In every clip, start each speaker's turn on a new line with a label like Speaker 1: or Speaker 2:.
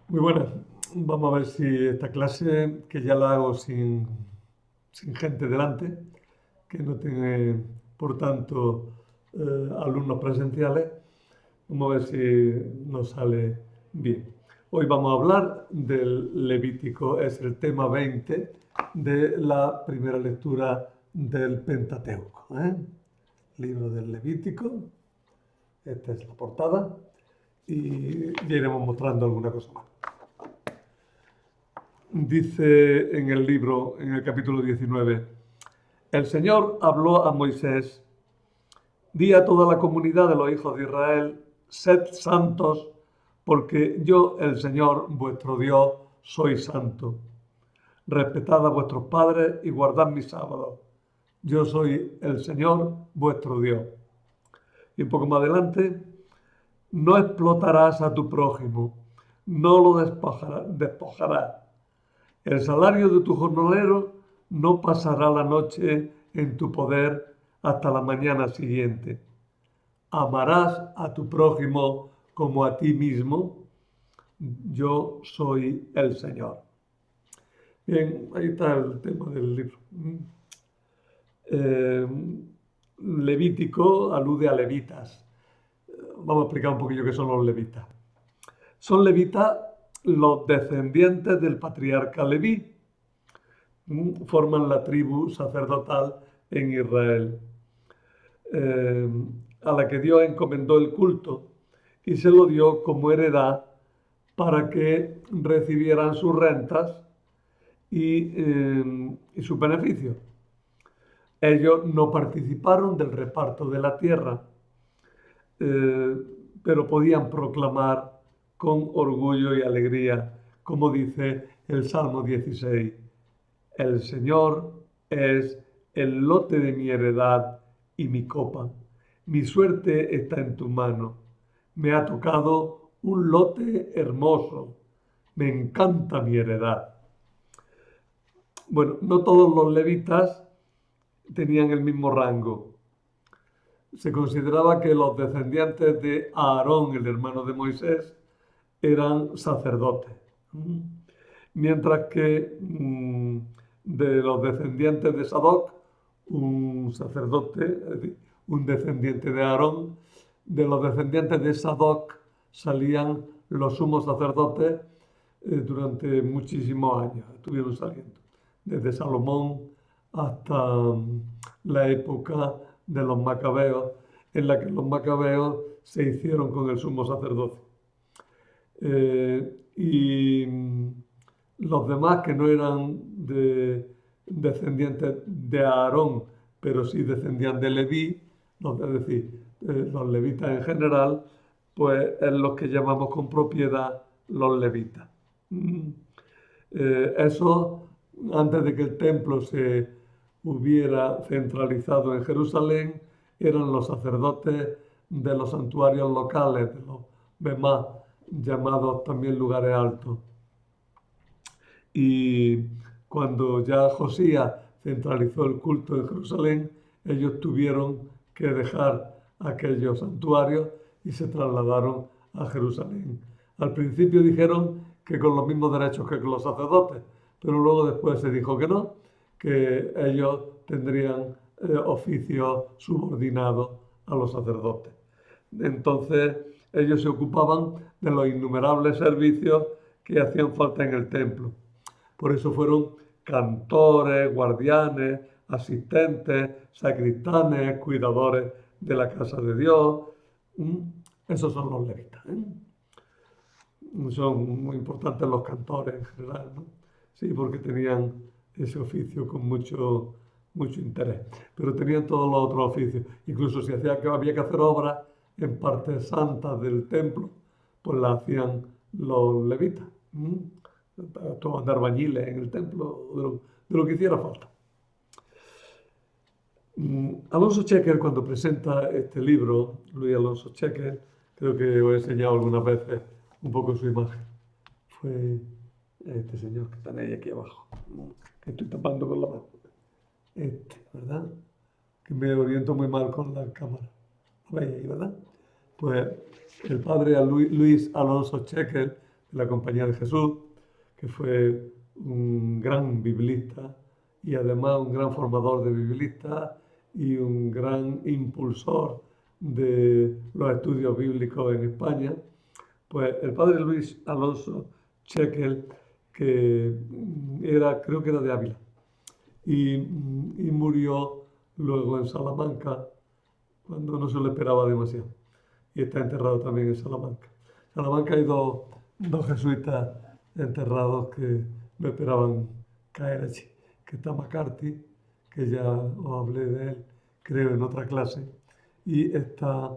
Speaker 1: Muy buenas. Vamos a ver si esta clase, que ya la hago sin gente delante, que no tiene, por tanto, alumnos presenciales, vamos a ver si nos sale bien. Hoy vamos a hablar del Levítico, es el tema 20 de la primera lectura del Pentateuco, ¿eh? Libro del Levítico, esta es la portada y ya iremos mostrando alguna cosa más. Dice en el libro, en el capítulo 19, el Señor habló a Moisés, di a toda la comunidad de los hijos de Israel, sed santos, porque yo, el Señor, vuestro Dios, soy santo. Respetad a vuestros padres y guardad mis sábados. Yo soy el Señor, vuestro Dios. Y un poco más adelante, no explotarás a tu prójimo, no lo despojarás. El salario de tu jornalero no pasará la noche en tu poder hasta la mañana siguiente. Amarás a tu prójimo como a ti mismo. Yo soy el Señor. Bien, ahí está el tema del libro. Eh, Levítico alude a levitas. Vamos a explicar un poquillo qué son los levitas. Son levitas los descendientes del patriarca Leví, forman la tribu sacerdotal en Israel, eh, a la que Dios encomendó el culto y se lo dio como heredad para que recibieran sus rentas y sus beneficios. Ellos no participaron del reparto de la tierra, eh, pero podían proclamar con orgullo y alegría, como dice el Salmo 16. El Señor es el lote de mi heredad y mi copa. Mi suerte está en tu mano. Me ha tocado un lote hermoso. Me encanta mi heredad. Bueno, no todos los levitas tenían el mismo rango. Se consideraba que los descendientes de Aarón, el hermano de Moisés, eran sacerdotes, mientras que de los descendientes de Sadoc, un sacerdote, es decir, un descendiente de Aarón, de los descendientes de Sadoc salían los sumos sacerdotes durante muchísimos años, estuvieron saliendo, desde Salomón hasta la época de los macabeos, en la que los macabeos se hicieron con el sumo sacerdocio. Y los demás que no eran descendientes de Aarón, pero sí descendían de Leví, es decir, los levitas en general, pues es los que llamamos con propiedad los levitas. Eso, antes de que el templo se hubiera centralizado en Jerusalén, eran los sacerdotes de los santuarios locales, de los bemá, llamados también lugares altos. Y cuando ya Josías centralizó el culto en Jerusalén, ellos tuvieron que dejar aquellos santuarios y se trasladaron a Jerusalén. Al principio dijeron que con los mismos derechos que con los sacerdotes, pero luego después se dijo que no, que ellos tendrían oficios subordinados a los sacerdotes. Entonces ellos se ocupaban de los innumerables servicios que hacían falta en el templo. Por eso fueron cantores, guardianes, asistentes, sacristanes, cuidadores de la casa de Dios. Esos son los levitas. Son muy importantes los cantores en general, ¿no? Sí, porque tenían ese oficio con mucho interés. Pero tenían todos los otros oficios. Incluso si había que hacer obras en partes santas del templo, pues la hacían los levitas. Actuaban de albañiles en el templo, de lo que hiciera falta. Alonso Chequer, cuando presenta este libro, Luis Alonso Chequer, creo que os he enseñado algunas veces un poco su imagen. Fue este señor que está aquí abajo, que estoy tapando con la mano. ¿Verdad? Que me oriento muy mal con la cámara. ¿Lo veis ahí, verdad? Pues el padre Luis Alonso Chequer, en la Compañía de Jesús, que fue un gran biblista y además un gran formador de biblistas y un gran impulsor de los estudios bíblicos en España. Pues el padre Luis Alonso Chequel, que creo que era de Ávila, y murió luego en Salamanca cuando no se lo esperaba demasiado. Y está enterrado también en Salamanca. En Salamanca hay dos jesuitas enterrados que no esperaban caer allí, que está McCarthy, que ya os hablé de él, creo, en otra clase, y está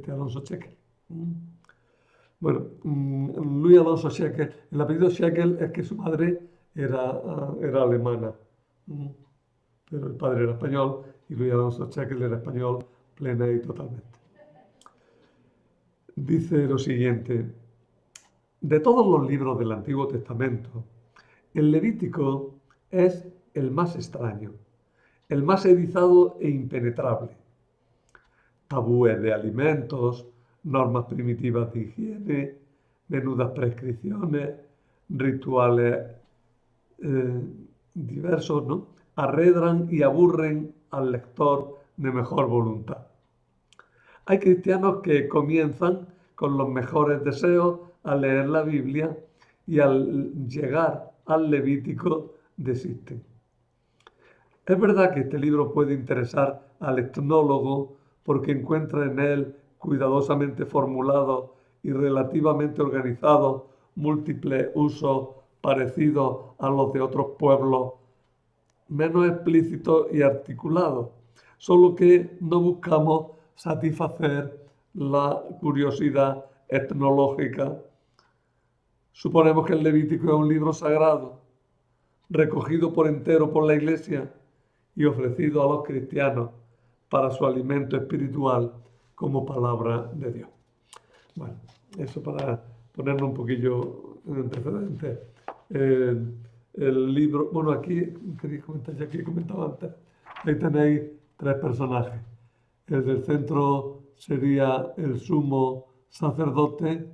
Speaker 1: Alonso Chequel. Bueno, Luis Alonso Chequel, el apellido Chequel es que su madre era alemana, pero el padre era español y Luis Alonso Chequel era español plena y totalmente. Dice lo siguiente: de todos los libros del Antiguo Testamento, el Levítico es el más extraño, el más erizado e impenetrable. Tabúes de alimentos, normas primitivas de higiene, menudas prescripciones, rituales diversos, ¿no?, arredran y aburren al lector de mejor voluntad. Hay cristianos que comienzan con los mejores deseos a leer la Biblia y al llegar al Levítico desisten. Es verdad que este libro puede interesar al etnólogo porque encuentra en él cuidadosamente formulados y relativamente organizados múltiples usos parecidos a los de otros pueblos, menos explícitos y articulados, solo que no buscamos satisfacer la curiosidad etnológica. Suponemos que el Levítico es un libro sagrado, recogido por entero por la Iglesia y ofrecido a los cristianos para su alimento espiritual como palabra de Dios. Bueno, eso para ponernos un poquillo en antecedentes. El libro, bueno, aquí, quería comentar, ya que comentaba antes, ahí tenéis tres personajes. El del centro sería el sumo sacerdote,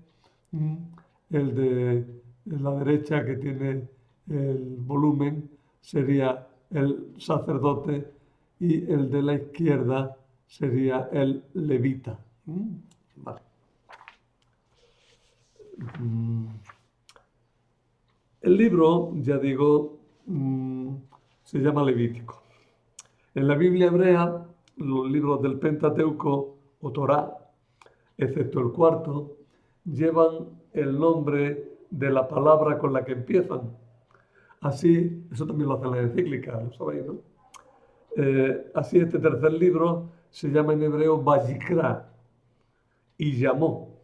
Speaker 1: el de la derecha, que tiene el volumen, sería el sacerdote, y el de la izquierda sería el levita. Vale. El libro, ya digo, se llama Levítico. En la Biblia hebrea, los libros del Pentateuco o Torá, excepto el cuarto, llevan el nombre de la palabra con la que empiezan. Así, eso también lo hace la encíclica, lo sabéis, ¿no? Así este tercer libro se llama en hebreo Vayikra, y llamó,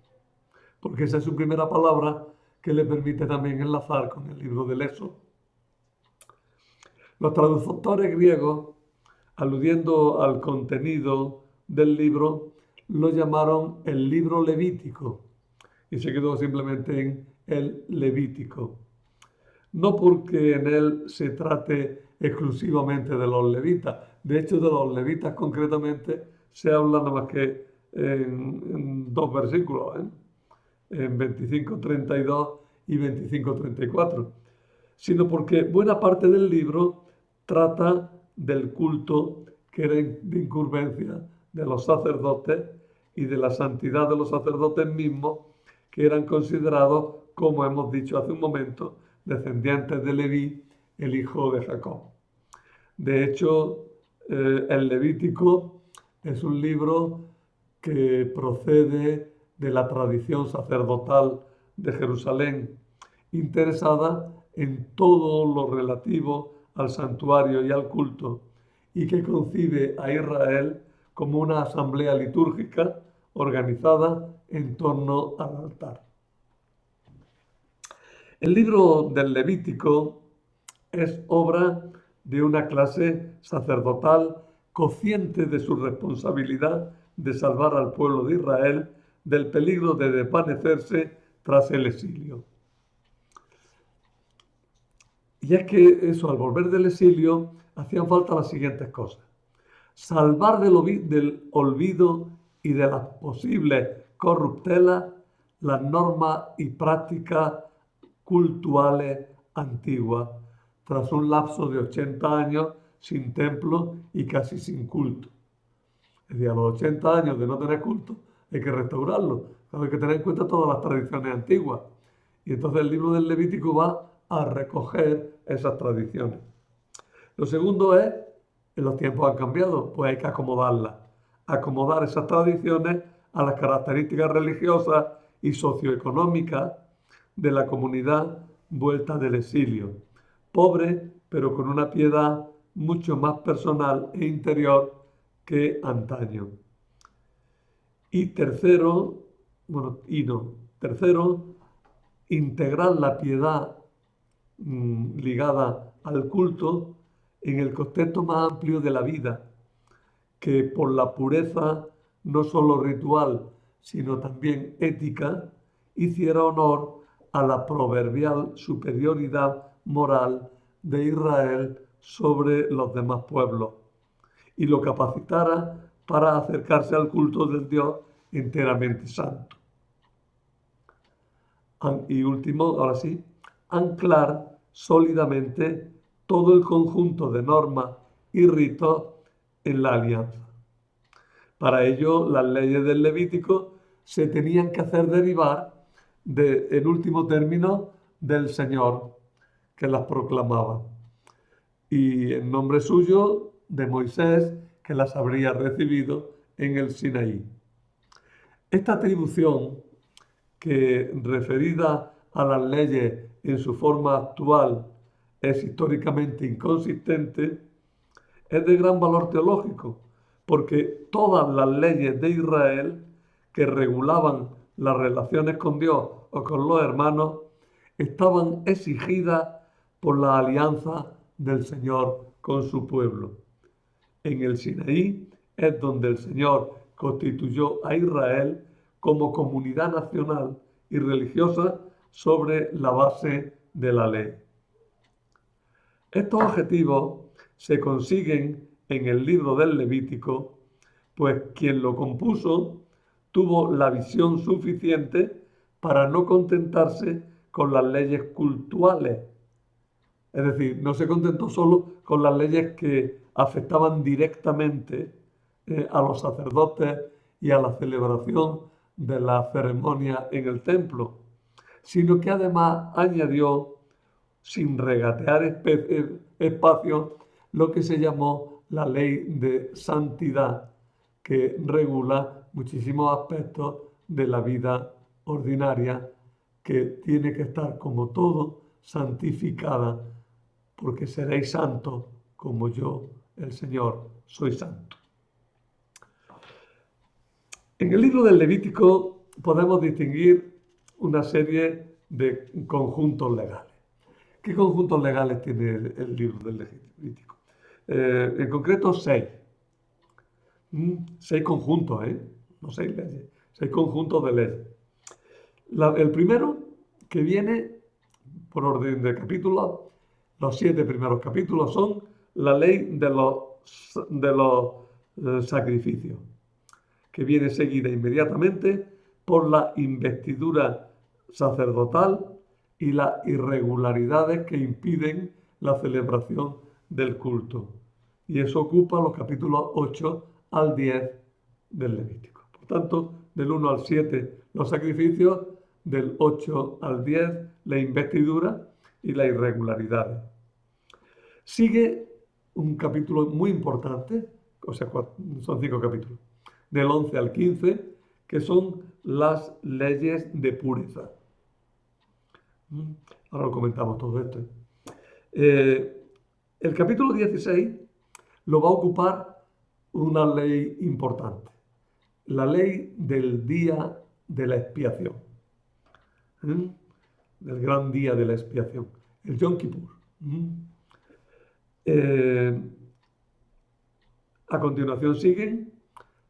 Speaker 1: porque esa es su primera palabra que le permite también enlazar con el libro del Éxodo. Los traductores griegos, aludiendo al contenido del libro, lo llamaron el libro levítico y se quedó simplemente en el Levítico. No porque en él se trate exclusivamente de los levitas. De hecho, de los levitas concretamente se habla nada más que en dos versículos, en 25:32 y 25:34, sino porque buena parte del libro trata del culto que era de incurvencia de los sacerdotes y de la santidad de los sacerdotes mismos, que eran considerados, como hemos dicho hace un momento, descendientes de Leví, el hijo de Jacob. De hecho, el Levítico es un libro que procede de la tradición sacerdotal de Jerusalén, interesada en todo lo relativo al santuario y al culto, y que concibe a Israel como una asamblea litúrgica organizada en torno al altar. El libro del Levítico es obra de una clase sacerdotal consciente de su responsabilidad de salvar al pueblo de Israel del peligro de desvanecerse tras el exilio. Y es que eso, al volver del exilio, hacían falta las siguientes cosas: salvar del olvido y de las posibles corruptelas las normas y prácticas cultuales antiguas, tras un lapso de 80 años sin templo y casi sin culto. Es decir, a los 80 años de no tener culto hay que restaurarlo. Hay que tener en cuenta todas las tradiciones antiguas. Y entonces el libro del Levítico va a recoger esas tradiciones. Lo segundo es, los tiempos han cambiado, pues hay que acomodarlas. Acomodar esas tradiciones a las características religiosas y socioeconómicas de la comunidad vuelta del exilio. Pobre, pero con una piedad mucho más personal e interior que antaño. Y tercero, tercero, integrar la piedad ligada al culto en el contexto más amplio de la vida, que por la pureza no solo ritual, sino también ética, hiciera honor a la proverbial superioridad moral de Israel sobre los demás pueblos y lo capacitara para acercarse al culto del Dios enteramente santo. Y último, ahora sí, anclar sólidamente todo el conjunto de normas y ritos en la alianza. Para ello, las leyes del Levítico se tenían que hacer derivar del último término del Señor que las proclamaba. Y en nombre suyo, de Moisés, que las habría recibido en el Sinaí. Esta atribución, que referida a las leyes en su forma actual es históricamente inconsistente, es de gran valor teológico, porque todas las leyes de Israel que regulaban las relaciones con Dios o con los hermanos estaban exigidas por la alianza del Señor con su pueblo. En el Sinaí es donde el Señor constituyó a Israel como comunidad nacional y religiosa sobre la base de la ley. Estos objetivos se consiguen en el libro del Levítico, pues quien lo compuso tuvo la visión suficiente para no contentarse con las leyes cultuales. Es decir, no se contentó solo con las leyes que afectaban directamente a los sacerdotes y a la celebración de la ceremonia en el templo, sino que además añadió, sin regatear espacios, lo que se llamó la ley de santidad, que regula muchísimos aspectos de la vida ordinaria, que tiene que estar como todo santificada, porque seréis santos como yo, el Señor, soy santo. En el libro del Levítico podemos distinguir una serie de conjuntos legales. ¿Qué conjuntos legales tiene el libro del Levítico? En concreto, 6. 6 conjuntos, no 6 leyes, 6 conjuntos de leyes. El primero, que viene por orden de capítulos, los 7 primeros capítulos son la ley de los sacrificios, que viene seguida inmediatamente por la investidura sacerdotal y las irregularidades que impiden la celebración del culto. Y eso ocupa los capítulos 8 al 10 del Levítico. Por tanto, del 1 al 7 los sacrificios, del 8 al 10 la investidura y las irregularidades. Sigue un capítulo muy importante, o sea, son 5 capítulos, del 11 al 15, que son las leyes de pureza. Ahora lo comentamos todo esto. El capítulo 16 lo va a ocupar una ley importante, la ley del día de la expiación, del gran día de la expiación, el Yom Kippur. A continuación siguen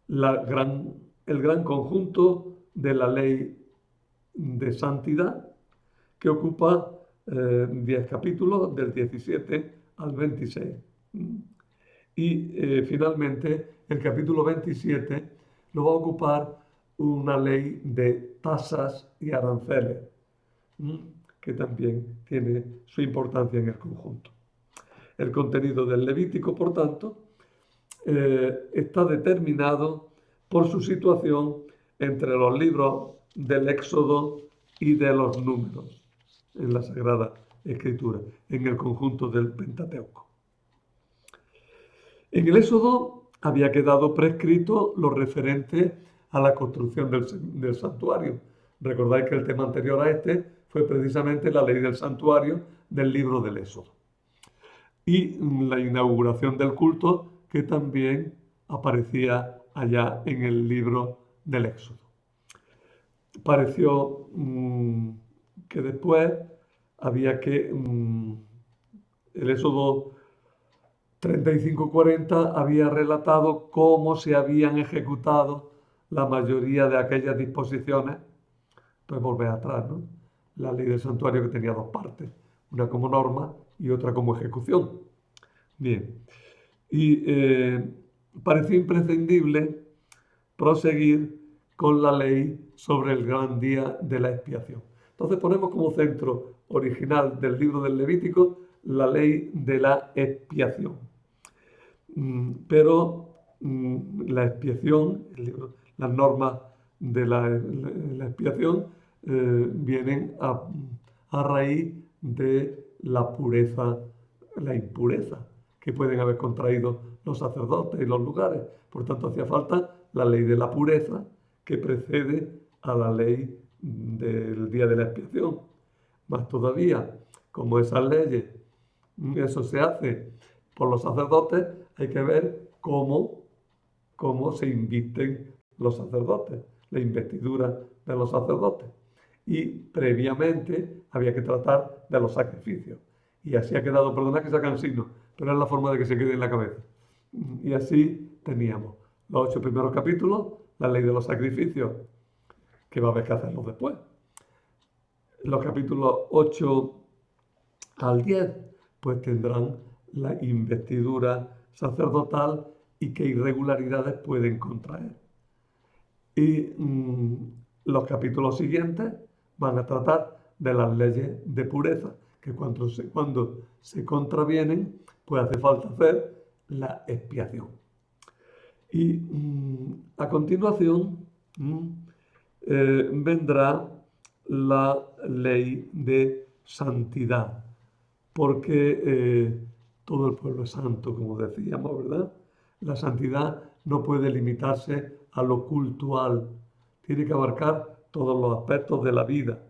Speaker 1: el gran conjunto de la ley de santidad, que ocupa 10 capítulos, del 17 al 26. Y finalmente el capítulo 27 lo va a ocupar una ley de tasas y aranceles, que también tiene su importancia en el conjunto. El contenido del Levítico, por tanto, está determinado por su situación entre los libros del Éxodo y de los Números en la Sagrada Escritura, en el conjunto del Pentateuco. En el Éxodo había quedado prescrito lo referente a la construcción del santuario. Recordáis que el tema anterior a este fue precisamente la ley del santuario del libro del Éxodo. Y la inauguración del culto, que también aparecía allá en el libro del Éxodo. Pareció que después había que, el Éxodo 35-40 había relatado cómo se habían ejecutado la mayoría de aquellas disposiciones. Pues volver atrás, ¿no? La ley del santuario, que tenía dos partes, una como norma y otra como ejecución. Bien, y pareció imprescindible proseguir con la ley sobre el gran día de la expiación. Entonces ponemos como centro original del libro del Levítico la ley de la expiación. Pero la expiación, las normas de la expiación vienen a raíz de la pureza, la impureza que pueden haber contraído los sacerdotes y los lugares. Por tanto, hacía falta la ley de la pureza que precede a la ley del día de la expiación. Más todavía, como esas leyes, eso se hace por los sacerdotes, hay que ver cómo se invisten los sacerdotes, la investidura de los sacerdotes. Y previamente había que tratar de los sacrificios. Y así ha quedado, perdonad que sea cansino, pero es la forma de que se quede en la cabeza. Y así teníamos los 8 primeros capítulos, la ley de los sacrificios, que va a haber que hacerlos después. Los capítulos 8 al 10, pues tendrán la investidura sacerdotal y qué irregularidades pueden contraer. Y los capítulos siguientes van a tratar de las leyes de pureza, que cuando se contravienen, pues hace falta hacer la expiación. Y a continuación vendrá la ley de santidad, porque todo el pueblo es santo, como decíamos, ¿verdad? La santidad no puede limitarse a lo cultural, tiene que abarcar todos los aspectos de la vida.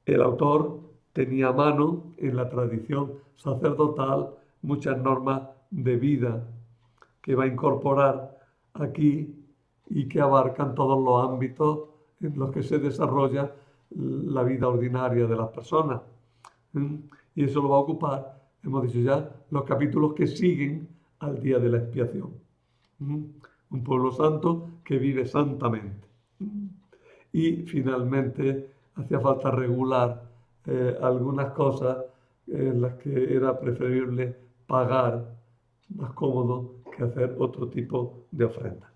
Speaker 1: El autor tenía a mano en la tradición sacerdotal muchas normas de vida que va a incorporar aquí y que abarcan todos los ámbitos en los que se desarrolla la vida ordinaria de las personas. Y eso lo va a ocupar, hemos dicho ya, los capítulos que siguen al día de la expiación. Un pueblo santo que vive santamente. Y finalmente hacía falta regular algunas cosas en las que era preferible pagar, más cómodo que hacer otro tipo de ofrenda.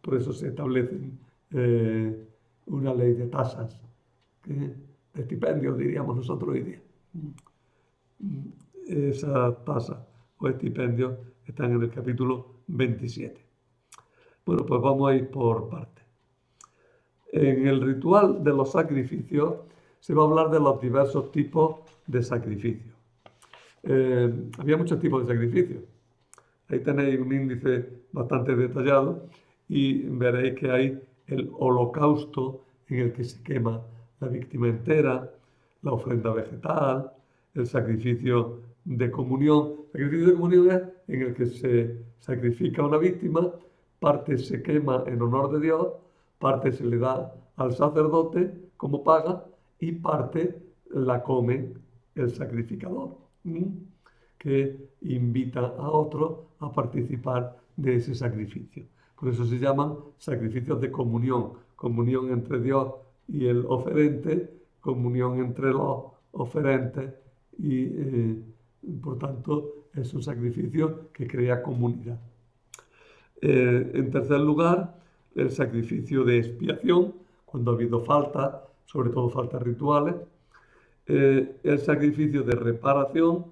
Speaker 1: Por eso se establecen una ley de tasas, de estipendios, diríamos nosotros hoy día. Esas tasas o estipendios están en el capítulo 27. Bueno, pues vamos a ir por partes. En el ritual de los sacrificios se va a hablar de los diversos tipos de sacrificios. Había muchos tipos de sacrificios. Ahí tenéis un índice bastante detallado y veréis que hay el holocausto en el que se quema la víctima entera, la ofrenda vegetal, el sacrificio de comunión. El sacrificio de comunión es en el que se sacrifica a una víctima, parte se quema en honor de Dios, parte se le da al sacerdote como paga y parte la come el sacrificador, que invita a otros a participar de ese sacrificio. Por eso se llaman sacrificios de comunión, comunión entre Dios y el oferente, comunión entre los oferentes y por tanto es un sacrificio que crea comunidad. En tercer lugar, el sacrificio de expiación, cuando ha habido faltas, sobre todo faltas rituales, el sacrificio de reparación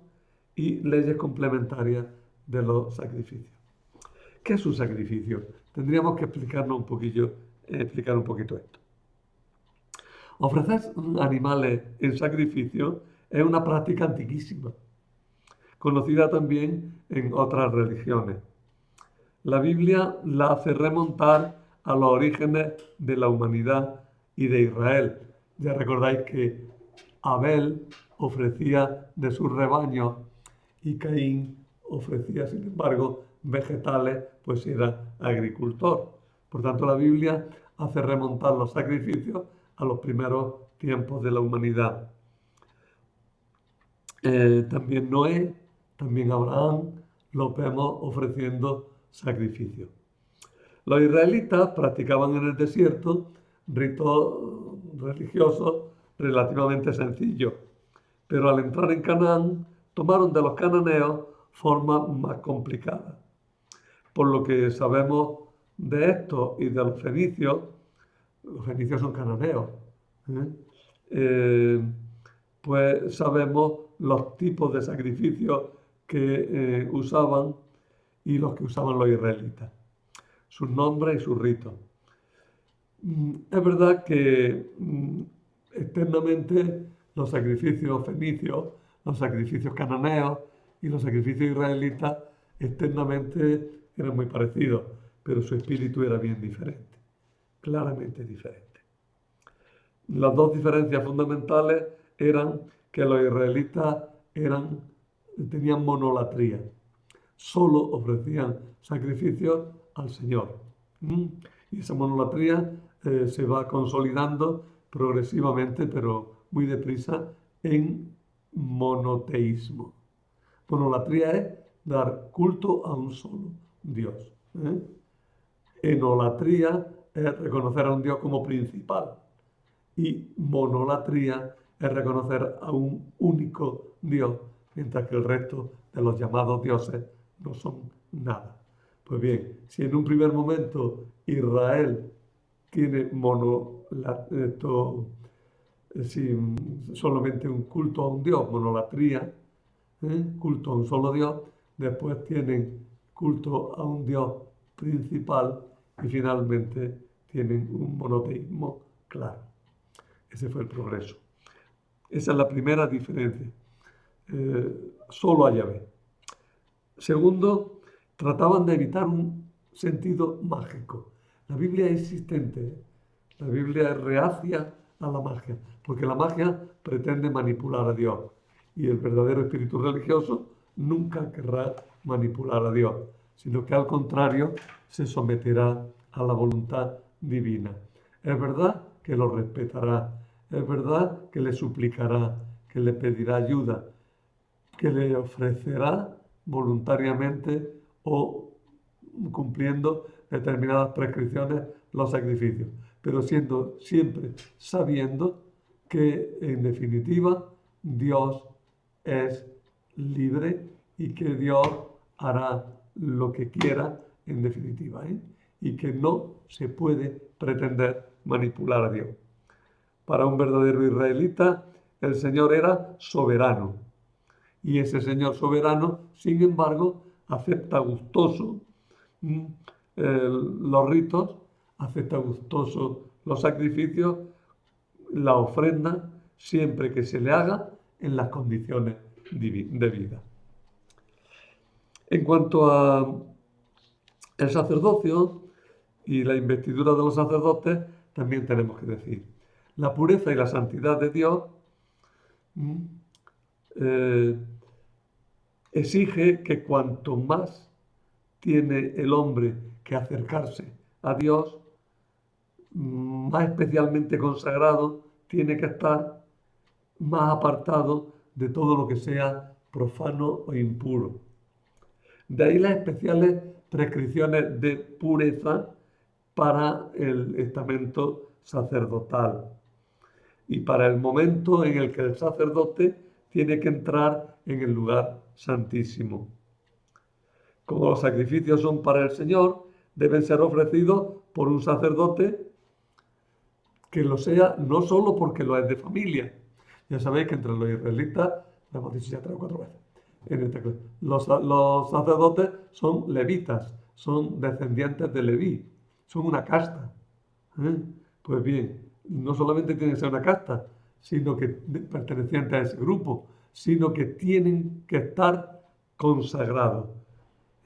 Speaker 1: y leyes complementarias de los sacrificios. ¿Qué es un sacrificio? Tendríamos que explicar un poquito esto. Ofrecer animales en sacrificio es una práctica antiquísima, conocida también en otras religiones. La Biblia la hace remontar a los orígenes de la humanidad y de Israel. Ya recordáis que Abel ofrecía de sus rebaños y Caín ofrecía, sin embargo, vegetales, pues era agricultor. Por tanto, la Biblia hace remontar los sacrificios a los primeros tiempos de la humanidad. También Noé, también Abraham, los vemos ofreciendo sacrificios. Los israelitas practicaban en el desierto ritos religiosos relativamente sencillos, pero al entrar en Canaán tomaron de los cananeos formas más complicadas. Por lo que sabemos de esto y de los fenicios son cananeos, pues sabemos los tipos de sacrificios que usaban y los que usaban los israelitas, sus nombres y sus ritos. Es verdad que externamente los sacrificios fenicios, los sacrificios cananeos y los sacrificios israelitas externamente eran muy parecidos, pero su espíritu era bien diferente, claramente diferente. Las dos diferencias fundamentales eran que los israelitas tenían monolatría, solo ofrecían sacrificios al Señor. Y esa monolatría se va consolidando progresivamente, pero muy deprisa, en monoteísmo. Monolatría es dar culto a un solo Dios. Enolatría es reconocer a un Dios como principal. Y monolatría es reconocer a un único Dios, mientras que el resto de los llamados dioses no son nada. Pues bien, si en un primer momento Israel tiene solamente un culto a un Dios, monolatría, culto a un solo Dios, después tienen culto a un Dios principal y finalmente tienen un monoteísmo claro. Ese fue el progreso. Esa es la primera diferencia. Solo a Yahvé. Segundo, trataban de evitar un sentido mágico. La Biblia es existente. La Biblia es reacia a la magia, porque la magia pretende manipular a Dios. Y el verdadero espíritu religioso nunca querrá manipular a Dios, sino que al contrario se someterá a la voluntad divina. Es verdad que lo respetará, es verdad que le suplicará, que le pedirá ayuda, que le ofrecerá voluntariamente o cumpliendo determinadas prescripciones los sacrificios, pero siempre sabiendo que en definitiva Dios es libre y que Dios hará lo que quiera en definitiva, y que no se puede pretender manipular a Dios. Para un verdadero israelita, el Señor era soberano. Y ese Señor soberano, sin embargo, acepta gustoso los ritos, acepta gustoso los sacrificios, la ofrenda, siempre que se le haga en las condiciones de vida. En cuanto a el sacerdocio y la investidura de los sacerdotes, también tenemos que decir, la pureza y la santidad de Dios exige que cuanto más tiene el hombre que acercarse a Dios, más especialmente consagrado tiene que estar, más apartado de todo lo que sea profano o impuro. De ahí las especiales prescripciones de pureza para el estamento sacerdotal y para el momento en el que el sacerdote tiene que entrar en el lugar santísimo. Como los sacrificios son para el Señor, deben ser ofrecidos por un sacerdote que lo sea no solo porque lo es de familia. Ya sabéis que entre los israelitas, lo hemos dicho ya 3 o 4 veces, los sacerdotes son levitas, son descendientes de Leví, son una casta. ¿eh? Pues bien, no solamente tienen que ser una casta, sino que pertenecientes a ese grupo, sino que tienen que estar consagrados.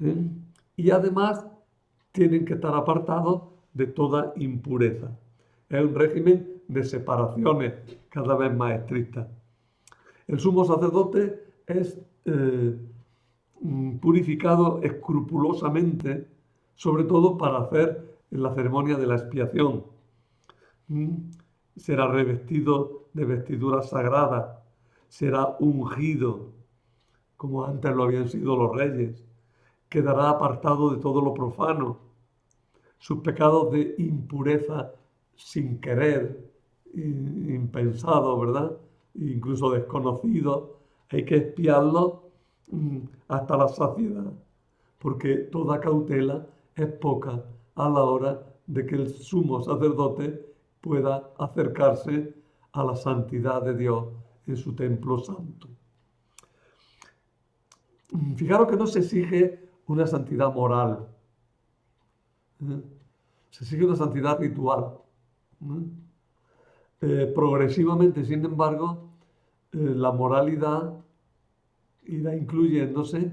Speaker 1: ¿eh? Y además tienen que estar apartados de toda impureza. Es un régimen de separaciones cada vez más estrictas. El sumo sacerdote es purificado escrupulosamente, sobre todo para hacer la ceremonia de la expiación. Será revestido de vestiduras sagradas, será ungido, como antes lo habían sido los reyes, quedará apartado de todo lo profano. Sus pecados de impureza sin querer, impensado, ¿verdad? Incluso desconocidos, hay que expiarlos hasta la saciedad, porque toda cautela es poca a la hora de que el sumo sacerdote pueda acercarse a la santidad de Dios en su templo santo. Fijaros que no se exige una santidad moral, ¿eh? Se exige una santidad ritual. Progresivamente, sin embargo, la moralidad irá incluyéndose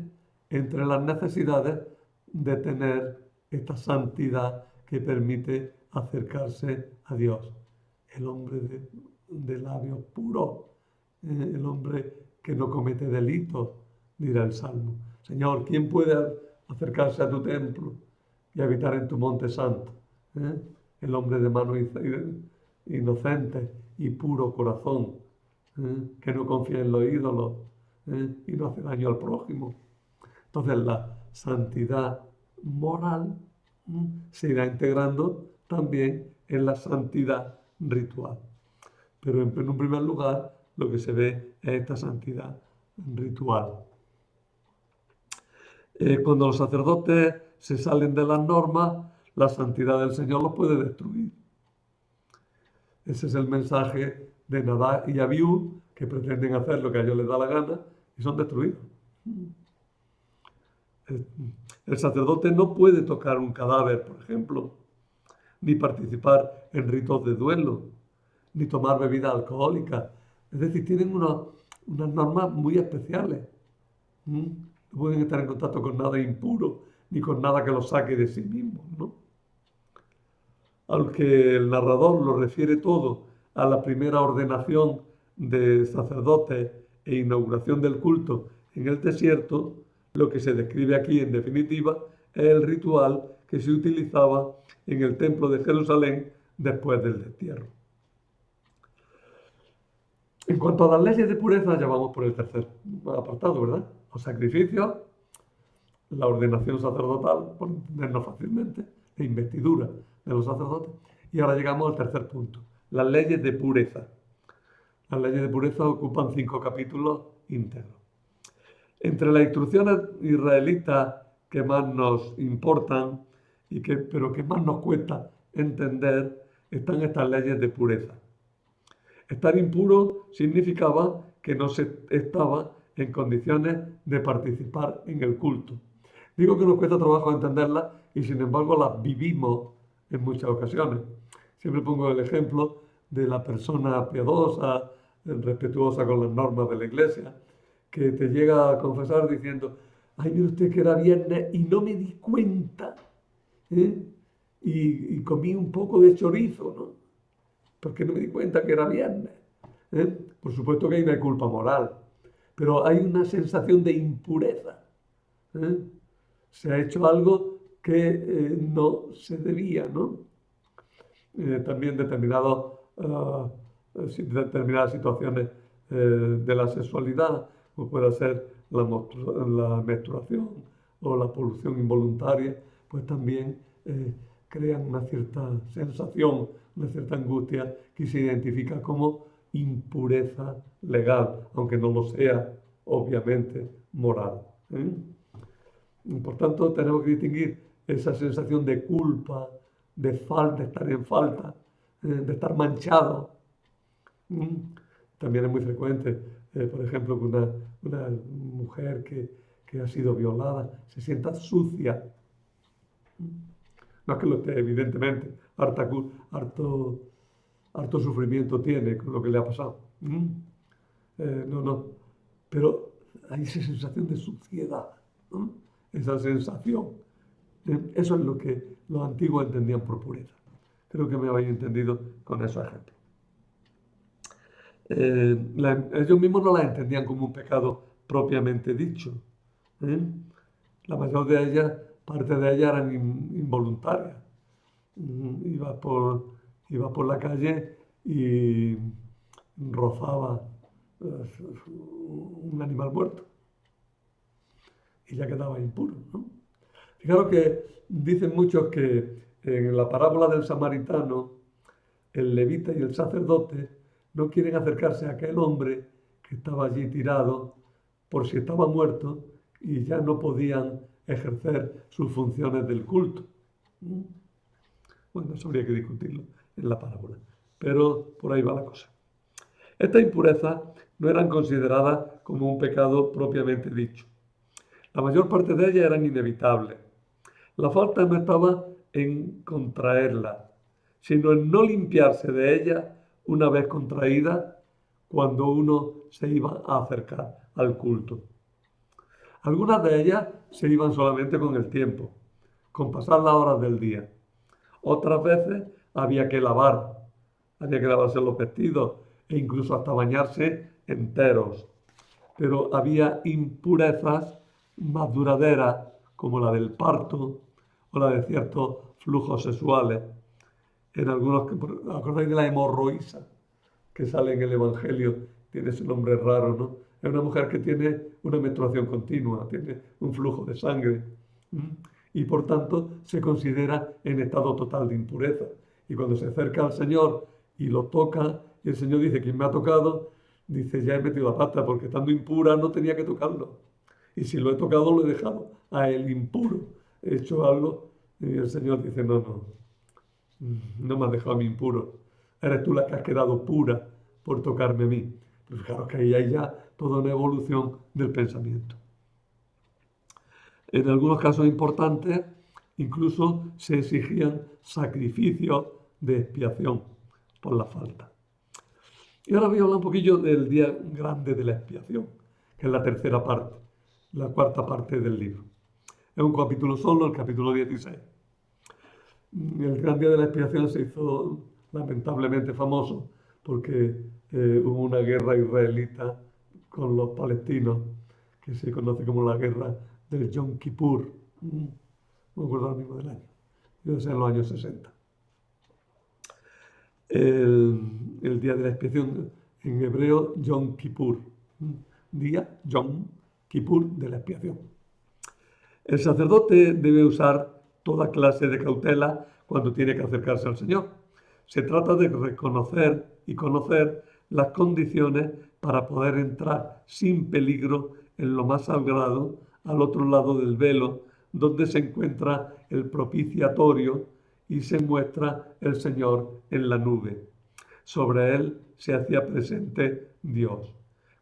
Speaker 1: entre las necesidades de tener esta santidad que permite acercarse a Dios. El hombre de labios puros, el hombre que no comete delitos, dirá el Salmo. Señor, ¿quién puede acercarse a tu templo y habitar en tu monte santo? El hombre de manos inocentes y puro corazón, que no confía en los ídolos y no hace daño al prójimo. Entonces la santidad moral se irá integrando también en la santidad ritual. Pero en un primer lugar lo que se ve es esta santidad ritual. Cuando los sacerdotes se salen de las normas, la santidad del Señor los puede destruir. Ese es el mensaje de Nadab y Abiú, que pretenden hacer lo que a ellos les da la gana y son destruidos. El sacerdote no puede tocar un cadáver, por ejemplo, ni participar en ritos de duelo, ni tomar bebidas alcohólicas. Es decir, tienen unas normas muy especiales. No pueden estar en contacto con nada impuro, ni con nada que los saque de sí mismos, ¿no? Aunque el narrador lo refiere todo a la primera ordenación de sacerdotes e inauguración del culto en el desierto, lo que se describe aquí en definitiva es el ritual que se utilizaba en el templo de Jerusalén después del destierro. En cuanto a las leyes de pureza, ya vamos por el tercer apartado, ¿verdad? Los sacrificios, la ordenación sacerdotal, por entendernos fácilmente, la investidura de los sacerdotes. Y ahora llegamos al tercer punto, las leyes de pureza. Las leyes de pureza ocupan 5 capítulos íntegros. Entre las instrucciones israelitas que más nos importan, pero que más nos cuesta entender, están estas leyes de pureza. Estar impuro significaba que no se estaba en condiciones de participar en el culto. Digo que nos cuesta trabajo entenderlas y sin embargo las vivimos en muchas ocasiones. Siempre pongo el ejemplo de la persona piadosa, respetuosa con las normas de la iglesia, que te llega a confesar diciendo, ay, mire usted que era viernes y no me di cuenta, y comí un poco de chorizo, ¿no? Porque no me di cuenta que era viernes. Por supuesto que hay una culpa moral, pero hay una sensación de impureza. Se ha hecho algo que no se debía, ¿no? También determinadas situaciones de la sexualidad, como puede ser la menstruación o la polución involuntaria, pues también crean una cierta sensación, una cierta angustia que se identifica como impureza legal, aunque no lo sea, obviamente, moral. Por tanto, tenemos que distinguir esa sensación de culpa de falta, de estar en falta, de estar manchado. Mm. También es muy frecuente, por ejemplo, que una mujer que ha sido violada se sienta sucia. No es que lo esté, evidentemente, harto, harto sufrimiento tiene con lo que le ha pasado. No, no. Pero hay esa sensación de suciedad, ¿no? Esa sensación. Eso es lo que los antiguos entendían por pureza. Creo que me habéis entendido con esos ejemplos. Ellos mismos no las entendían como un pecado propiamente dicho. ¿eh? La mayor de ellas, parte de ellas eran involuntarias. Iba por la calle y rozaba un animal muerto y ya quedaba impuro, ¿no? Fijaros que dicen muchos que en la parábola del samaritano, el levita y el sacerdote no quieren acercarse a aquel hombre que estaba allí tirado por si estaba muerto y ya no podían ejercer sus funciones del culto. Bueno, eso habría que discutirlo en la parábola, pero por ahí va la cosa. Estas impurezas no eran consideradas como un pecado propiamente dicho. La mayor parte de ellas eran inevitables. La falta no estaba en contraerla, sino en no limpiarse de ellas una vez contraída cuando uno se iba a acercar al culto. Algunas de ellas se iban solamente con el tiempo, con pasar las horas del día. Otras veces había que lavarse los vestidos e incluso hasta bañarse enteros. Pero había impurezas más duraderas como la del parto o la de ciertos flujos sexuales. En algunos, ¿acordáis de la hemorroísa que sale en el Evangelio? Tiene ese nombre raro, ¿no? Es una mujer que tiene una menstruación continua, tiene un flujo de sangre y por tanto se considera en estado total de impureza. Y cuando se acerca al Señor y lo toca, y el Señor dice, ¿quién me ha tocado? Dice, ya he metido la pata porque estando impura no tenía que tocarlo. Y si lo he tocado, lo he dejado a el impuro. He hecho algo y el Señor dice, no me has dejado a mí impuro. Eres tú la que has quedado pura por tocarme a mí. Pero fijaros que ahí hay ya toda una evolución del pensamiento. En algunos casos importantes, incluso se exigían sacrificios de expiación por la falta. Y ahora voy a hablar un poquillo del día grande de la expiación, que es la tercera parte, la cuarta parte del libro. Es un capítulo solo, el capítulo 16. El gran día de la expiación se hizo lamentablemente famoso porque hubo una guerra israelita con los palestinos que se conoce como la guerra del Yom Kippur. No me acuerdo ahora mismo del año. Debe ser en los años 60. El día de la expiación en hebreo, Yom Kippur. Día Yom Kippur de la expiación. El sacerdote debe usar toda clase de cautela cuando tiene que acercarse al Señor. Se trata de reconocer y conocer las condiciones para poder entrar sin peligro en lo más sagrado, al otro lado del velo, donde se encuentra el propiciatorio y se muestra el Señor en la nube. Sobre él se hacía presente Dios.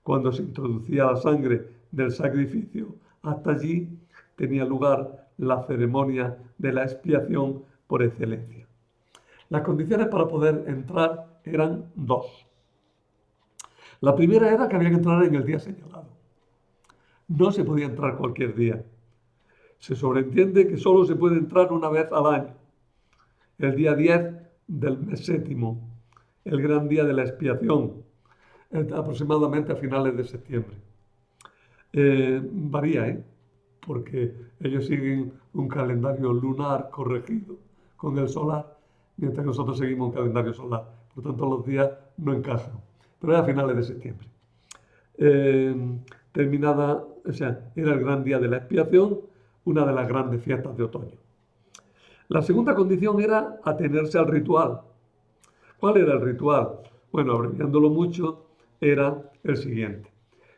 Speaker 1: Cuando se introducía la sangre del sacrificio, hasta allí tenía lugar la ceremonia de la expiación por excelencia. Las condiciones para poder entrar eran dos. La primera era que había que entrar en el día señalado. No se podía entrar cualquier día. Se sobreentiende que solo se puede entrar una vez al año, el día 10 del mes séptimo, el gran día de la expiación, aproximadamente a finales de septiembre. Varía, porque ellos siguen un calendario lunar corregido con el solar, mientras que nosotros seguimos un calendario solar. Por tanto, los días no encajan. Pero era a finales de septiembre. Era el gran día de la expiación, una de las grandes fiestas de otoño. La segunda condición era atenerse al ritual. ¿Cuál era el ritual? Bueno, abreviándolo mucho, era el siguiente.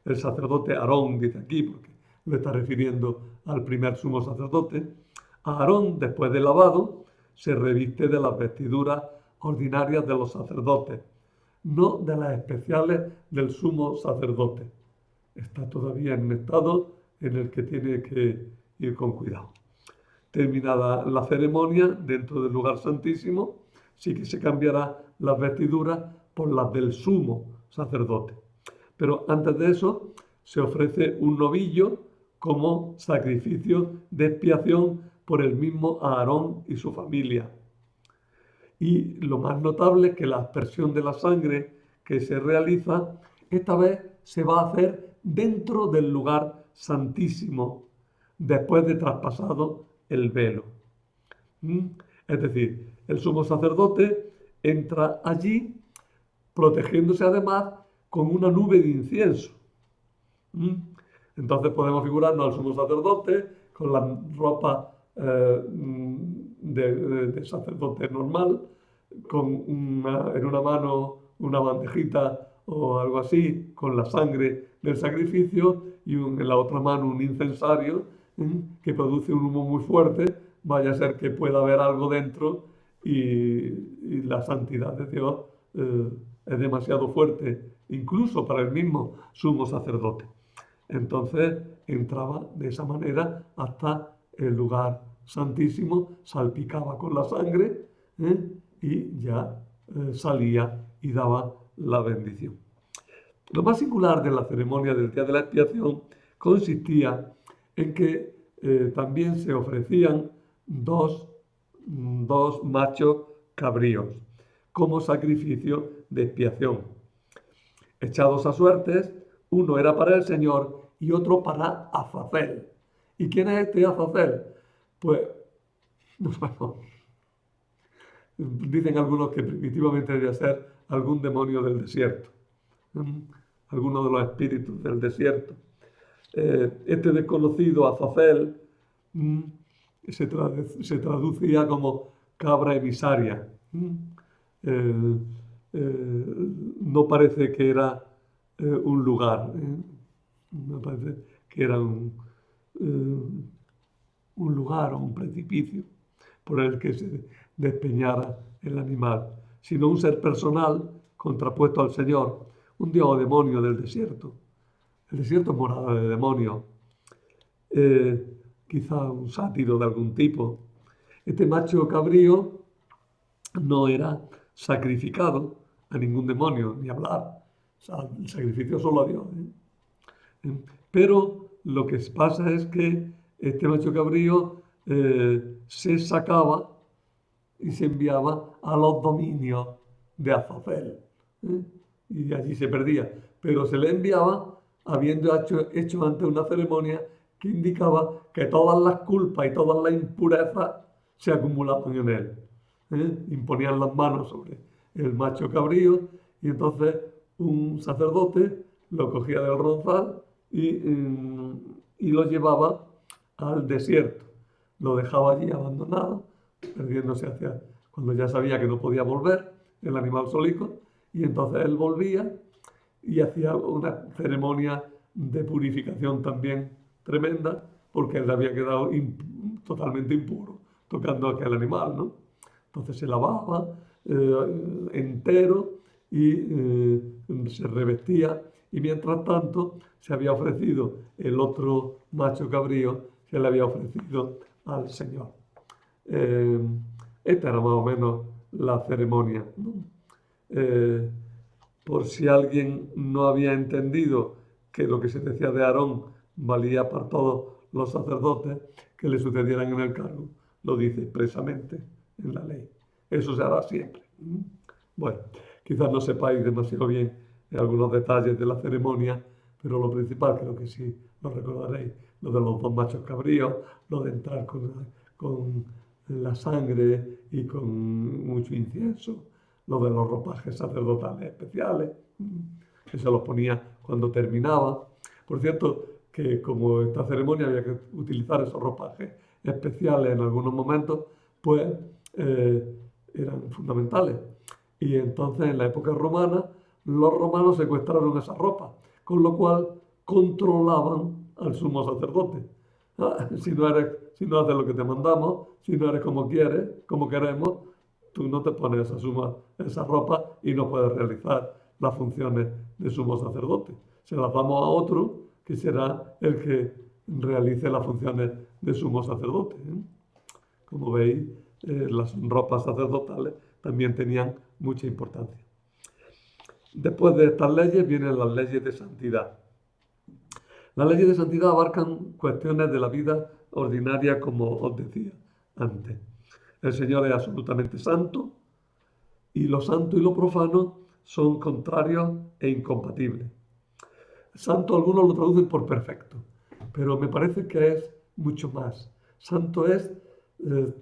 Speaker 1: El sacerdote Aarón, dice aquí, porque le está refiriendo al primer sumo sacerdote. A Aarón, después del lavado, se reviste de las vestiduras ordinarias de los sacerdotes, no de las especiales del sumo sacerdote. Está todavía en un estado en el que tiene que ir con cuidado. Terminada la ceremonia, dentro del lugar santísimo, sí que se cambiará las vestiduras por las del sumo sacerdote. Pero antes de eso se ofrece un novillo como sacrificio de expiación por el mismo Aarón y su familia. Y lo más notable es que la aspersión de la sangre que se realiza, esta vez se va a hacer dentro del lugar santísimo, después de traspasado el velo. Es decir, el sumo sacerdote entra allí protegiéndose además con una nube de incienso. Entonces podemos figurarnos al sumo sacerdote con la ropa de sacerdote normal, en una mano una bandejita o algo así, con la sangre del sacrificio, y en la otra mano un incensario que produce un humo muy fuerte, vaya a ser que pueda haber algo dentro y la santidad de Dios es demasiado fuerte, incluso para el mismo sumo sacerdote. Entonces entraba de esa manera hasta el lugar santísimo, salpicaba con la sangre y ya salía y daba la bendición. Lo más singular de la ceremonia del día de la expiación consistía en que también se ofrecían dos machos cabríos como sacrificio de expiación. Echados a suertes, uno era para el Señor y otro para Azazel. ¿Y quién es este Azazel? Pues, bueno, dicen algunos que primitivamente debía ser algún demonio del desierto, alguno de los espíritus del desierto. Este desconocido Azazel se traducía como cabra emisaria. No parece que era un lugar, no parece que era un lugar o un precipicio por el que se despeñara el animal, sino un ser personal contrapuesto al Señor, un dios o demonio del desierto. El desierto es morada de demonios, quizá un sátiro de algún tipo. Este macho cabrío no era sacrificado a ningún demonio, ni hablar. O sea, el sacrificio solo a Dios. Pero lo que pasa es que este macho cabrío se sacaba y se enviaba a los dominios de Azazel. Y allí se perdía. Pero se le enviaba habiendo hecho antes una ceremonia que indicaba que todas las culpas y todas las impurezas se acumulaban en él. Imponían las manos sobre el macho cabrío y entonces un sacerdote lo cogía del ronzal y lo llevaba al desierto. Lo dejaba allí abandonado, perdiéndose hacia cuando ya sabía que no podía volver, el animal solico, y entonces él volvía y hacía una ceremonia de purificación también tremenda, porque él había quedado totalmente impuro tocando a aquel animal, ¿no? Entonces se lavaba entero y se revestía, y mientras tanto se había ofrecido el otro macho cabrío, se le había ofrecido al Señor. Esta era más o menos la ceremonia, ¿no? Por si alguien no había entendido que lo que se decía de Aarón valía para todos los sacerdotes que le sucedieran en el cargo, lo dice expresamente en la ley. Eso se hará siempre. Bueno, quizás no sepáis demasiado bien algunos detalles de la ceremonia, pero lo principal creo que sí lo recordaréis, lo de los dos machos cabríos, lo de entrar con la sangre y con mucho incienso, lo de los ropajes sacerdotales especiales, que se los ponía cuando terminaba. Por cierto, que como esta ceremonia había que utilizar esos ropajes especiales en algunos momentos, pues eran fundamentales. Y entonces en la época romana, los romanos secuestraron esa ropa, con lo cual controlaban al sumo sacerdote. Si no haces lo que te mandamos, si no eres como quieres, como queremos, tú no te pones esa ropa y no puedes realizar las funciones de sumo sacerdote. Se las damos a otro que será el que realice las funciones de sumo sacerdote. Como veis, las ropas sacerdotales también tenían mucha importancia. Después de estas leyes vienen las leyes de santidad. Las leyes de santidad abarcan cuestiones de la vida ordinaria, como os decía antes. El Señor es absolutamente santo y lo santo y lo profano son contrarios e incompatibles. Santo algunos lo traducen por perfecto, pero me parece que es mucho más. Santo es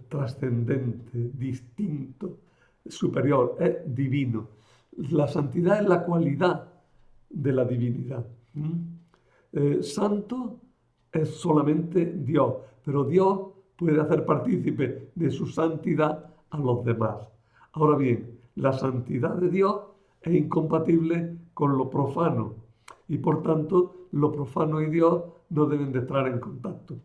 Speaker 1: trascendente, distinto, superior, es divino. La santidad es la cualidad de la divinidad. Santo es solamente Dios, pero Dios puede hacer partícipe de su santidad a los demás. Ahora bien, la santidad de Dios es incompatible con lo profano y por tanto lo profano y Dios no deben de entrar en contacto.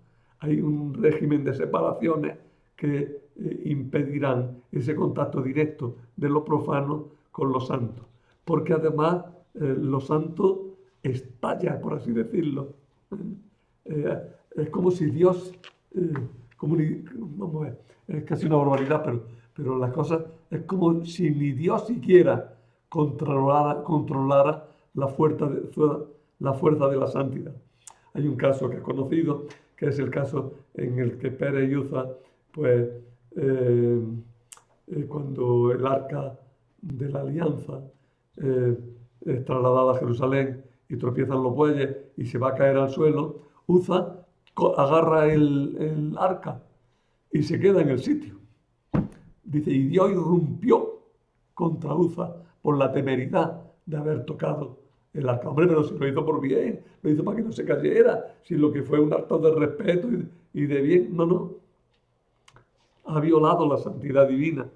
Speaker 1: Hay un régimen de separaciones que impedirán ese contacto directo de lo profano con lo santo, porque además lo santo estalla, por así decirlo. Es como si Dios, vamos a ver, es casi una barbaridad, pero la cosa es como si ni Dios siquiera controlara la fuerza de la santidad. Hay un caso que es conocido, que es el caso en el que Pérez y Uza, pues, cuando el arca de la alianza es trasladada a Jerusalén y tropiezan los bueyes y se va a caer al suelo, Uza agarra el arca y se queda en el sitio. Dice, y Dios irrumpió contra Uza por la temeridad de haber tocado el arca. Hombre, pero si lo hizo por bien, lo hizo para que no se cayera, si lo que fue un acto de respeto y de bien, no. Ha violado la santidad divina.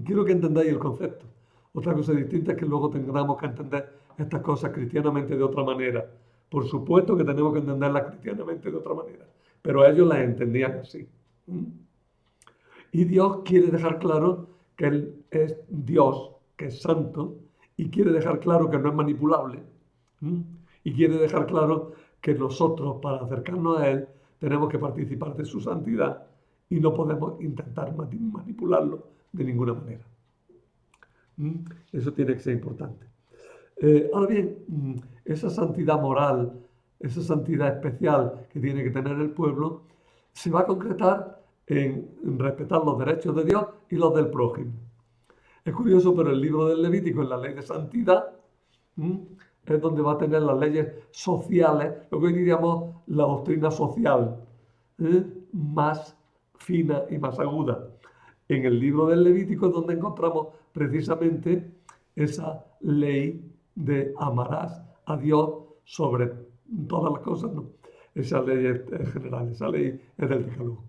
Speaker 1: Quiero que entendáis el concepto. Otra cosa distinta es que luego tengamos que entender estas cosas cristianamente de otra manera. Por supuesto que tenemos que entenderlas cristianamente de otra manera, pero ellos las entendían así. Y Dios quiere dejar claro que Él es Dios, que es santo, y quiere dejar claro que no es manipulable. Y quiere dejar claro que nosotros, para acercarnos a Él, tenemos que participar de su santidad y no podemos intentar manipularlo de ninguna manera. Eso tiene que ser importante. Ahora bien, esa santidad moral, esa santidad especial que tiene que tener el pueblo, se va a concretar en respetar los derechos de Dios y los del prójimo. Es curioso, pero el libro del Levítico, en la ley de santidad, es donde va a tener las leyes sociales, lo que hoy diríamos la doctrina social, más fina y más aguda. En el libro del Levítico es donde encontramos precisamente esa ley de amarás a Dios sobre todas las cosas, ¿no? Esa ley es general, esa ley es del Decálogo.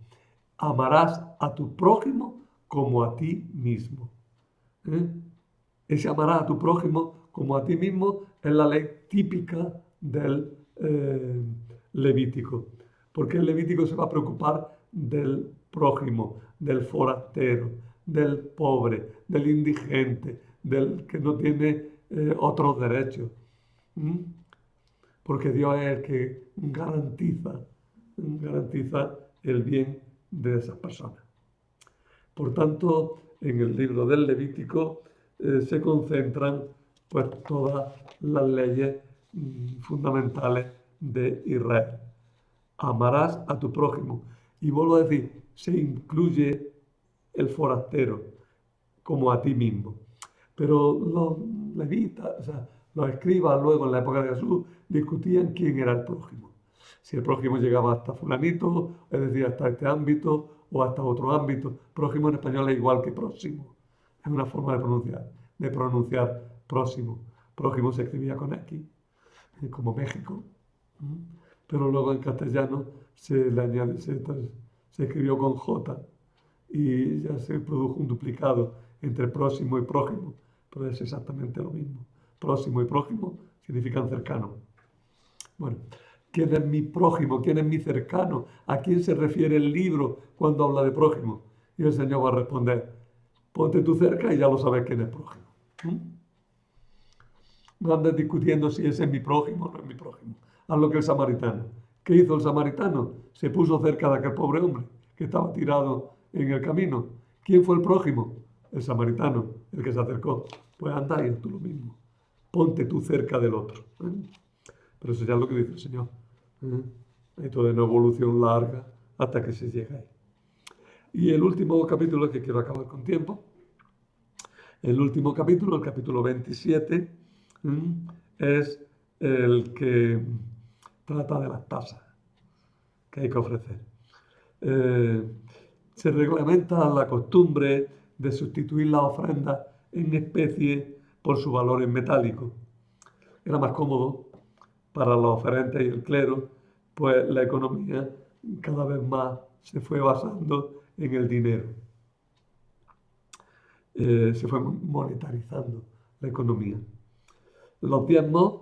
Speaker 1: Amarás a tu prójimo como a ti mismo. Ese amarás a tu prójimo como a ti mismo es la ley típica del Levítico, porque el Levítico se va a preocupar del prójimo, del forastero, del pobre, del indigente, del que no tiene otros derechos. Porque Dios es el que garantiza el bien de esas personas. Por tanto, en el libro del Levítico se concentran pues todas las leyes fundamentales de Israel. Amarás a tu prójimo. Y vuelvo a decir, se incluye el forastero como a ti mismo. Pero los levitas, o sea, los escribas luego en la época de Jesús discutían quién era el prójimo. Si el prójimo llegaba hasta fulanito, es decir, hasta este ámbito o hasta otro ámbito. Prójimo en español es igual que próximo. Es una forma de pronunciar próximo. Prójimo se escribía con X, como México. Pero luego en castellano se escribió con J y ya se produjo un duplicado entre próximo y prójimo, pero es exactamente lo mismo. Próximo y prójimo significan cercano. Bueno, ¿Quién es mi prójimo? ¿Quién es mi cercano? ¿A quién se refiere el libro cuando habla de prójimo? Y el Señor va a responder, ponte tú cerca y ya lo sabes quién es prójimo. ¿Mm? No andes discutiendo si ese es mi prójimo o no es mi prójimo. Haz lo que el samaritano. ¿Qué hizo el samaritano? Se puso cerca de aquel pobre hombre que estaba tirado en el camino. ¿Quién fue el prójimo? El samaritano, el que se acercó. Pues anda y haz tú lo mismo. Ponte tú cerca del otro. Pero eso ya es lo que dice el Señor. Hay toda una evolución larga hasta que se llega ahí. Y el último capítulo, que quiero acabar con tiempo, el último capítulo, el capítulo 27, es el que trata de las tasas que hay que ofrecer. Se reglamenta la costumbre de sustituir las ofrendas en especie por su valor en metálico. Era más cómodo para los oferentes y el clero, pues la economía cada vez más se fue basando en el dinero. Se fue monetarizando la economía. Los diezmos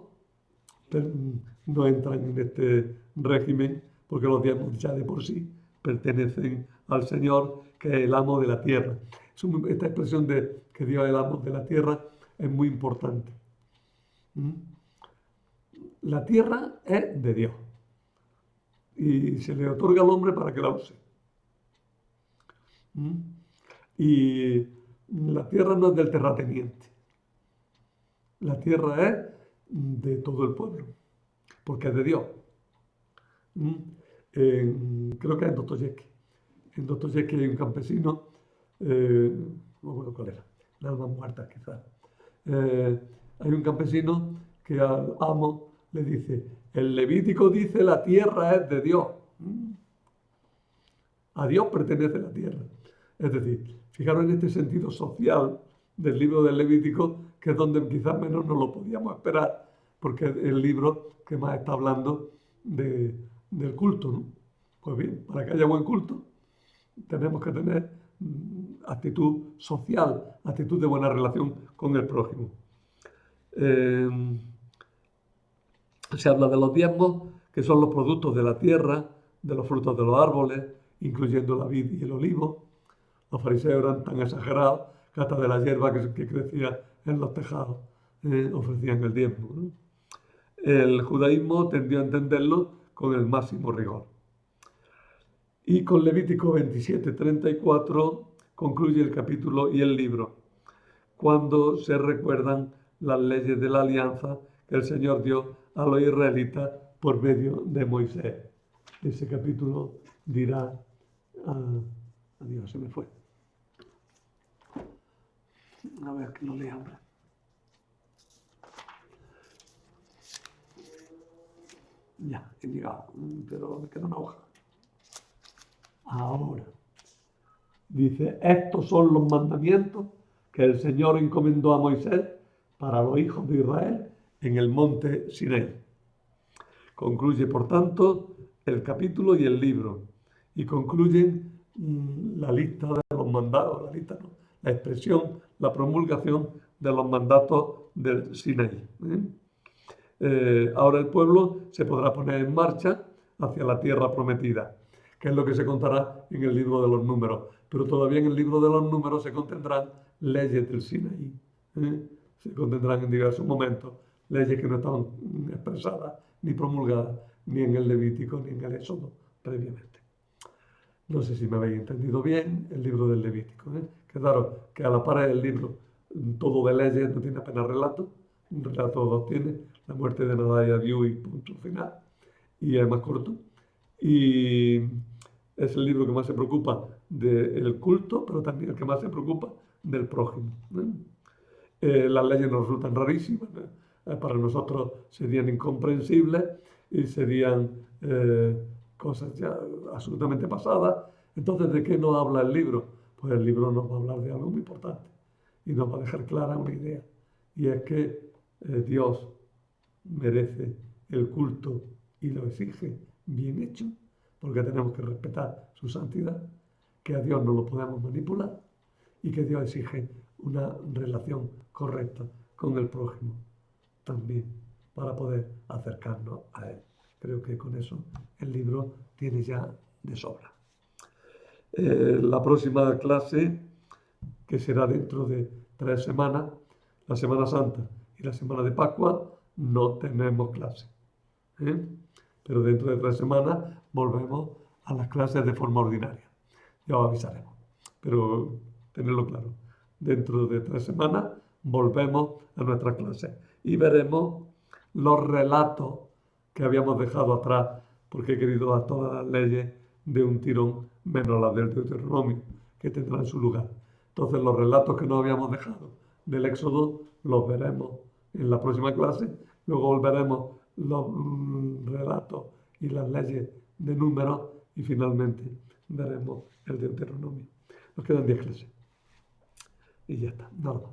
Speaker 1: no entran en este régimen porque los diezmos ya de por sí pertenecen al Señor, que es el amo de la tierra. Esta expresión de que Dios es el amo de la tierra es muy importante. La tierra es de Dios y se le otorga al hombre para que la use. Y la tierra no es del terrateniente. La tierra es de todo el pueblo, porque es de Dios. Creo que es en Dostoyevsky. En Dostoyevsky hay un campesino, no recuerdo cuál era, las almas muertas quizás. Hay un campesino que al amo le dice, el Levítico dice la tierra es de Dios. A Dios pertenece la tierra. Es decir, fijaros en este sentido social del libro del Levítico, que es donde quizás menos nos lo podíamos esperar, porque es el libro que más está hablando del culto, ¿no? Pues bien, para que haya buen culto, tenemos que tener actitud social, actitud de buena relación con el prójimo. Se habla de los diezmos, que son los productos de la tierra, de los frutos de los árboles, incluyendo la vid y el olivo. Los fariseos eran tan exagerados que hasta de la hierba que crecía en los tejados ofrecían el diezmo, ¿no? El judaísmo tendió a entenderlo con el máximo rigor. Y con Levítico 27:34 concluye el capítulo y el libro, cuando se recuerdan las leyes de la alianza que el Señor dio a los israelitas por medio de Moisés. Ese capítulo dirá, adiós, se me fue. A ver, que no lea, hombre. Ya, he llegado, pero me queda una hoja. Ahora, dice, estos son los mandamientos que el Señor encomendó a Moisés para los hijos de Israel en el monte Sinaí. Concluye, por tanto, el capítulo y el libro, y concluyen la lista de los mandatos, la expresión, la promulgación de los mandatos del Sinaí. Ahora el pueblo se podrá poner en marcha hacia la tierra prometida, que es lo que se contará en el libro de los números. Pero todavía en el libro de los números se contendrán leyes del Sinaí. Se contendrán en diversos momentos leyes que no estaban expresadas ni promulgadas ni en el Levítico ni en el Éxodo previamente. No sé si me habéis entendido bien el libro del Levítico. Quedaros que a la par del libro todo de leyes no tiene apenas relato. Un relato dos tiene, la muerte de Nadab y Abiú y punto final. Y es más corto. Y es el libro que más se preocupa del culto, pero también el que más se preocupa del prójimo. Las leyes nos resultan rarísimas, para nosotros serían incomprensibles y serían cosas ya absolutamente pasadas. Entonces, ¿de qué nos habla el libro? Pues el libro nos va a hablar de algo muy importante y nos va a dejar clara una idea. Y es que Dios merece el culto y lo exige bien hecho, porque tenemos que respetar su santidad, que a Dios no lo podemos manipular y que Dios exige una relación correcta con el prójimo también para poder acercarnos a Él. Creo que con eso el libro tiene ya de sobra. La próxima clase, que será dentro de 3 semanas, la Semana Santa y la Semana de Pascua, no tenemos clase. Pero dentro de 3 semanas volvemos a las clases de forma ordinaria. Ya os avisaremos. Pero tenedlo claro, dentro de 3 semanas volvemos a nuestra clase y veremos los relatos que habíamos dejado atrás, porque he querido dar todas las leyes de un tirón, menos las del Deuteronomio, que tendrán su lugar. Entonces los relatos que no habíamos dejado del Éxodo los veremos en la próxima clase, luego volveremos los relatos y las leyes de números y finalmente veremos el Deuteronomio. Nos quedan 10 clases y ya está, nada más.